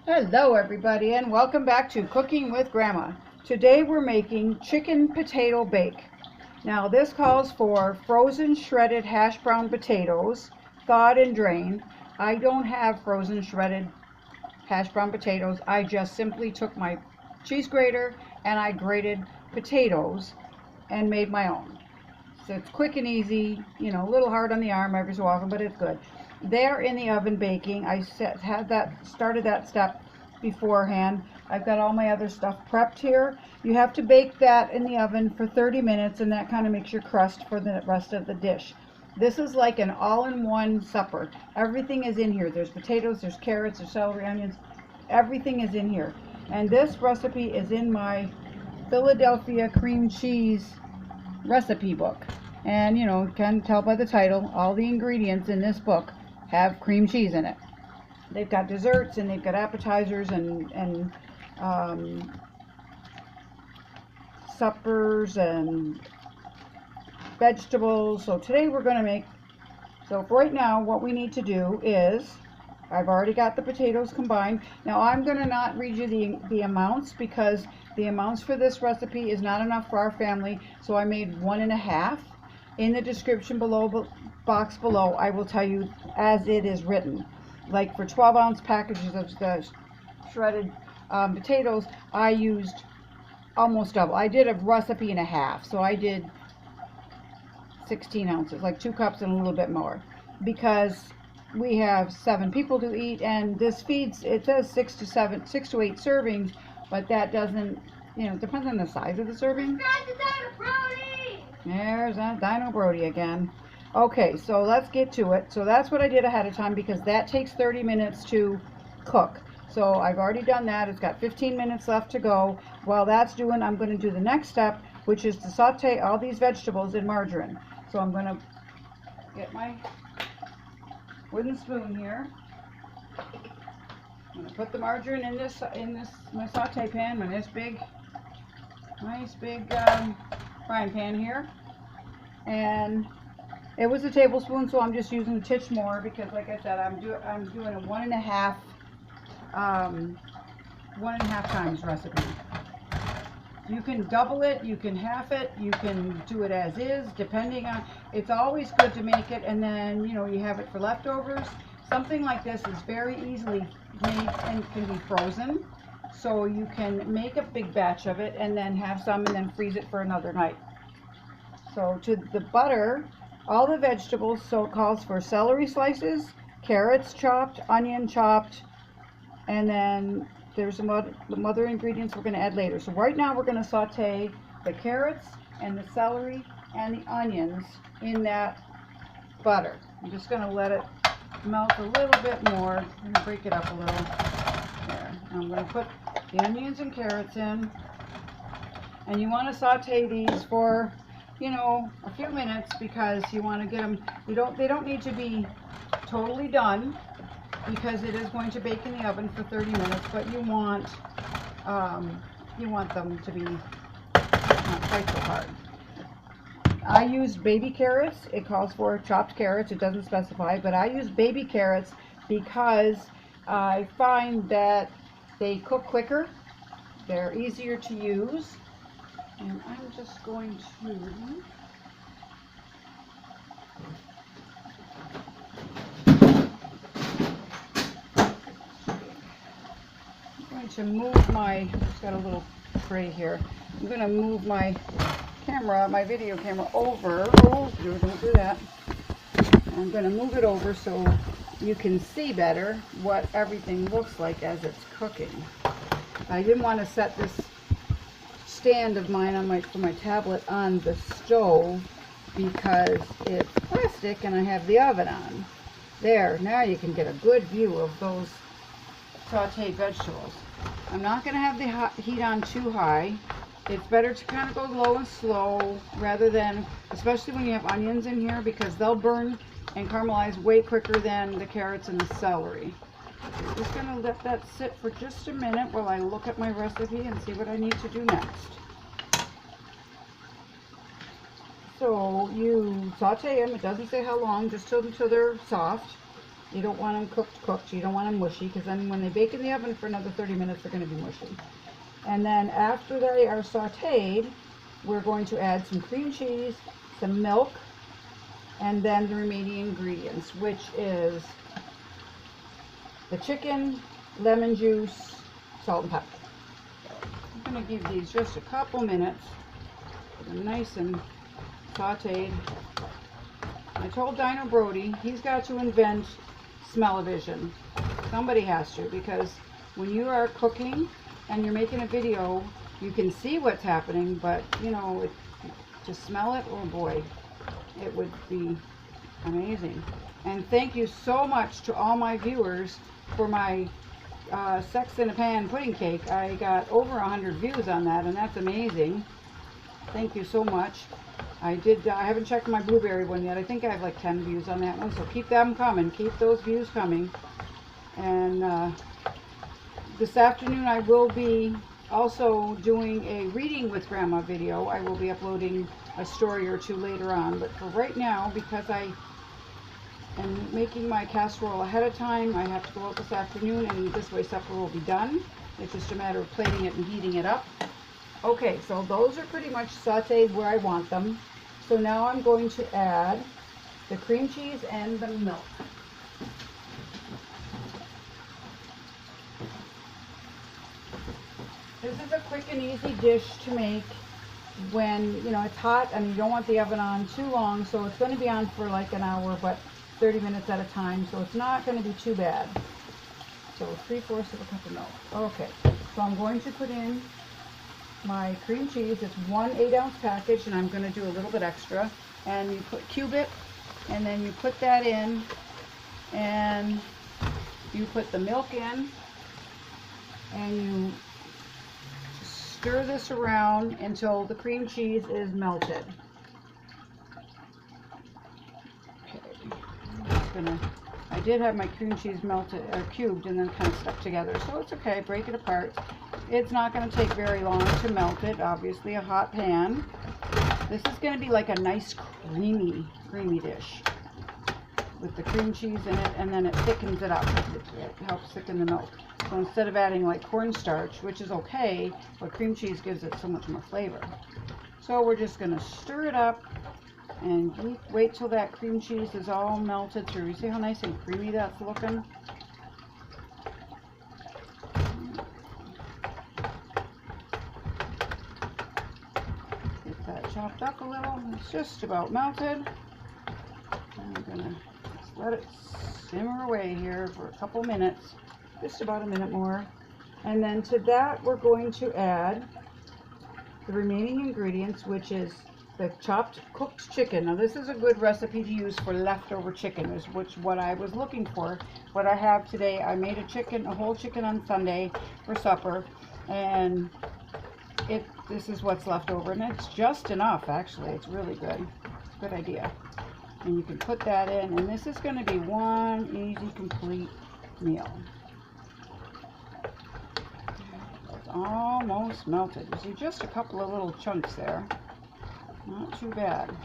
Hello everybody and welcome back to Cooking with Grandma. Today we're making chicken potato bake. Now this calls for frozen shredded hash brown potatoes, thawed and drained. I don't have frozen shredded hash brown potatoes. I just simply took my cheese grater and I grated potatoes and made my own. So it's quick and easy, you know, a little hard on the arm every so often, but it's good. They're in the oven baking. I started that step beforehand. I've got all my other stuff prepped here. You have to bake that in the oven for 30 minutes, and that kind of makes your crust for the rest of the dish. This is like an all-in-one supper. Everything is in here. There's potatoes, there's carrots, there's celery, onions. Everything is in here. And this recipe is in my Philadelphia cream cheese recipe book. And you know, you can tell by the title, all the ingredients in this book have cream cheese in it. They've got desserts and they've got appetizers and suppers and vegetables. So today we're going to make, so for right now what we need to do is, I've already got the potatoes combined. Now I'm going to not read you the amounts because the amounts for this recipe is not enough for our family, so I made 1.5. In the description box below, I will tell you as it is written. Like for 12-ounce packages of the shredded potatoes, I used almost double. I did a recipe and a half, so I did 16 ounces, like 2 cups and a little bit more, because we have 7 people to eat, and this feeds, it says 6 to 8 servings, but that doesn't, you know, it depends on the size of the serving. There's that Dino Brody again. Okay, so let's get to it. So that's what I did ahead of time because that takes 30 minutes to cook. So I've already done that. It's got 15 minutes left to go. While that's doing, I'm going to do the next step, which is to saute all these vegetables in margarine. So I'm going to get my wooden spoon here. I'm going to put the margarine in this my saute pan, my nice big frying pan here. And it was a tablespoon, so I'm just using a titch more because, like I said, I'm doing a 1.5 times recipe. You can double it, you can half it, you can do it as is, depending on. It's always good to make it, and then you know you have it for leftovers. Something like this is very easily made and can be frozen, so you can make a big batch of it and then have some and then freeze it for another night. So to the butter, all the vegetables, so it calls for celery slices, carrots chopped, onion chopped, and then there's some other ingredients we're going to add later. So right now we're going to saute the carrots and the celery and the onions in that butter. I'm just going to let it melt a little bit more. I'm going to break it up a little. There. I'm going to put the onions and carrots in. And you want to saute these for, you know, a few minutes because you want to get them, they don't need to be totally done because it is going to bake in the oven for 30 minutes, but you want them to be not quite so hard. I use baby carrots. It calls for chopped carrots. It doesn't specify, but I use baby carrots because I find that they cook quicker. They're easier to use. And I'm just going to move my, just got a little tray here. I'm going to move my camera, my video camera over. Oh, don't do that. I'm going to move it over so you can see better what everything looks like as it's cooking. I didn't want to set this stand of mine for my tablet on the stove because it's plastic and I have the oven on. There, now you can get a good view of those sauteed vegetables. I'm not going to have the heat on too high. It's better to kind of go low and slow rather than, especially when you have onions in here, because they'll burn and caramelize way quicker than the carrots and the celery. I'm just going to let that sit for just a minute while I look at my recipe and see what I need to do next. So you saute them, it doesn't say how long, just until they're soft. You don't want them cooked. You don't want them mushy, because then when they bake in the oven for another 30 minutes, they're going to be mushy. And then after they are sauteed, we're going to add some cream cheese, some milk, and then the remaining ingredients, which is the chicken, lemon juice, salt and pepper. I'm going to give these just a couple minutes. They're nice and sauteed. I told Dino Brody he's got to invent smell-o-vision. Somebody has to, because when you are cooking and you're making a video, you can see what's happening, but you know, to smell it, oh boy, it would be amazing. And thank you so much to all my viewers for my Sex in a Pan pudding cake. I got over 100 views on that, and that's amazing. Thank you so much. I haven't checked my blueberry one yet. I think I have like 10 views on that one, so keep them coming. Keep those views coming. And this afternoon I will be also doing a reading with Grandma video. I will be uploading a story or two later on, but for right now, because I am making my casserole ahead of time, I have to go out this afternoon, and this way supper will be done. It's just a matter of plating it and heating it up. Okay, so those are pretty much sauteed where I want them. So now I'm going to add the cream cheese and the milk. This is a quick and easy dish to make when, you know, it's hot and you don't want the oven on too long, so it's going to be on for like an hour, but 30 minutes at a time, so it's not going to be too bad. So 3/4 of a cup of milk. Okay, so I'm going to put in my cream cheese. It's 1 8-ounce package, and I'm going to do a little bit extra. And you cube it, and then you put that in, and you put the milk in, and you stir this around until the cream cheese is melted. Okay, I did have my cream cheese melted or cubed and then kind of stuck together, so it's okay. Break it apart. It's not going to take very long to melt it. Obviously, a hot pan. This is going to be like a nice creamy dish with the cream cheese in it, and then it thickens it up. It helps thicken the milk. So instead of adding like cornstarch, which is okay, but cream cheese gives it so much more flavor. So we're just going to stir it up and wait till that cream cheese is all melted through. You see how nice and creamy that's looking? Get that chopped up a little. It's just about melted. I'm going to just let it simmer away here for a couple minutes. Just about a minute more. And then to that we're going to add the remaining ingredients, which is the chopped cooked chicken. Now this is a good recipe to use for leftover chicken, is what I was looking for. What I have today, I made a whole chicken on Sunday for supper, and this is what's left over, and it's just enough actually. It's really good. It's a good idea. And you can put that in, and this is going to be one easy complete meal. It's almost melted. You see just a couple of little chunks there. Not too bad.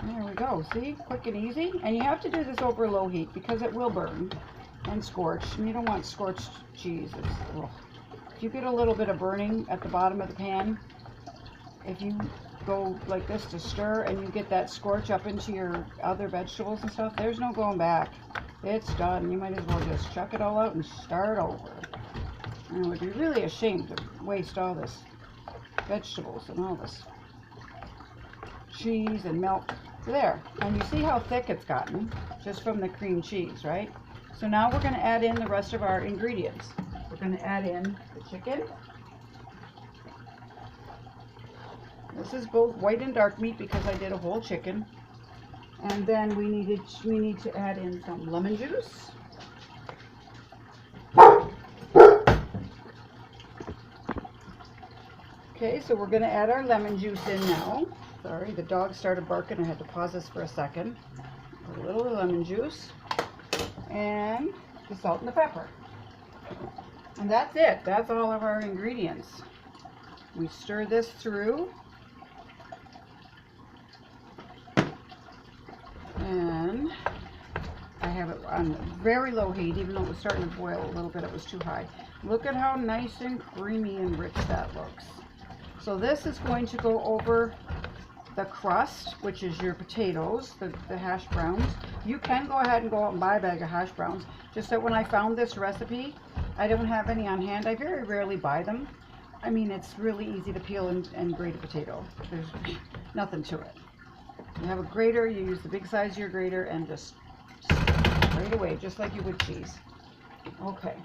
There we go. See? Quick and easy. And you have to do this over low heat because it will burn and scorch. And you don't want scorched cheese. If you get a little bit of burning at the bottom of the pan, if you go like this to stir and you get that scorch up into your other vegetables and stuff, there's no going back. It's done. You might as well just chuck it all out and start over. And it would be really a shame to waste all this vegetables and all this cheese and milk. There, and you see how thick it's gotten just from the cream cheese, right? So now we're going to add in the rest of our ingredients. We're going to add in the chicken. This is both white and dark meat because I did a whole chicken. And then we need to add in some lemon juice. Okay, so we're going to add our lemon juice in now. Sorry, the dog started barking. I had to pause this for a second. A little lemon juice and the salt and the pepper. And that's it. That's all of our ingredients. We stir this through. And I have it on very low heat, even though it was starting to boil a little bit, it was too high. Look at how nice and creamy and rich that looks. So this is going to go over the crust, which is your potatoes, the hash browns. You can go ahead and go out and buy a bag of hash browns. Just that when I found this recipe, I don't have any on hand. I very rarely buy them. I mean, it's really easy to peel and grate a potato. There's nothing to it. You have a grater, you use the big size of your grater and just grate away, just like you would cheese. Okay.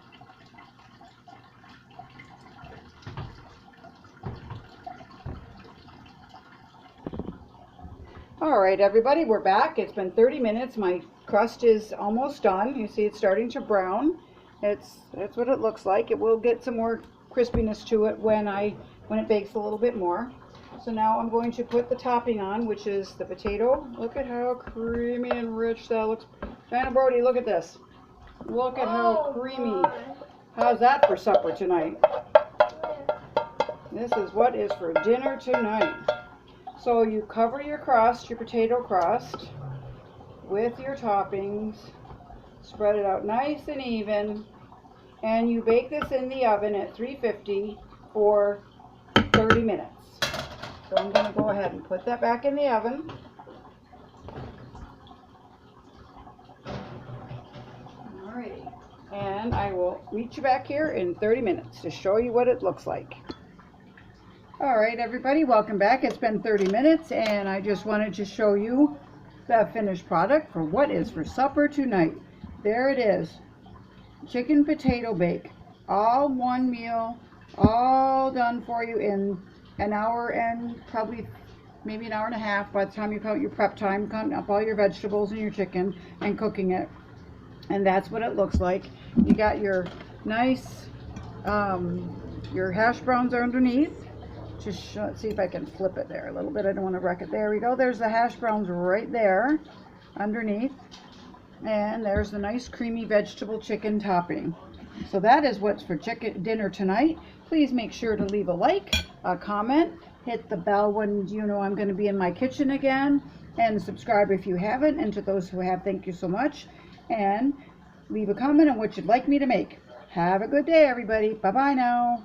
All right, everybody, we're back. It's been 30 minutes. My crust is almost done. You see it's starting to brown. That's what it looks like. It will get some more crispiness to it when it bakes a little bit more. So now I'm going to put the topping on, which is the potato. Look at how creamy and rich that looks. Diana Brody, look at this. Look at how creamy. How's that for supper tonight? This is what is for dinner tonight. So you cover your crust, your potato crust, with your toppings. Spread it out nice and even. And you bake this in the oven at 350 for 30 minutes. So I'm going to go ahead and put that back in the oven. Alrighty. And I will meet you back here in 30 minutes to show you what it looks like. Alright, everybody, welcome back. It's been 30 minutes and I just wanted to show you the finished product for what is for supper tonight. There it is. Chicken potato bake. All one meal, all done for you in an hour and probably maybe an hour and a half by the time you count your prep time, counting up all your vegetables and your chicken and cooking it. And that's what it looks like. You got your nice, your hash browns are underneath. Just let's see if I can flip it there a little bit. I don't want to wreck it. There we go. There's the hash browns right there underneath. And there's the nice creamy vegetable chicken topping. So that is what's for chicken dinner tonight. Please make sure to leave a like, a comment, hit the bell when you know I'm going to be in my kitchen again, and subscribe if you haven't. And to those who have, thank you so much. And leave a comment on what you'd like me to make. Have a good day, everybody. Bye-bye now.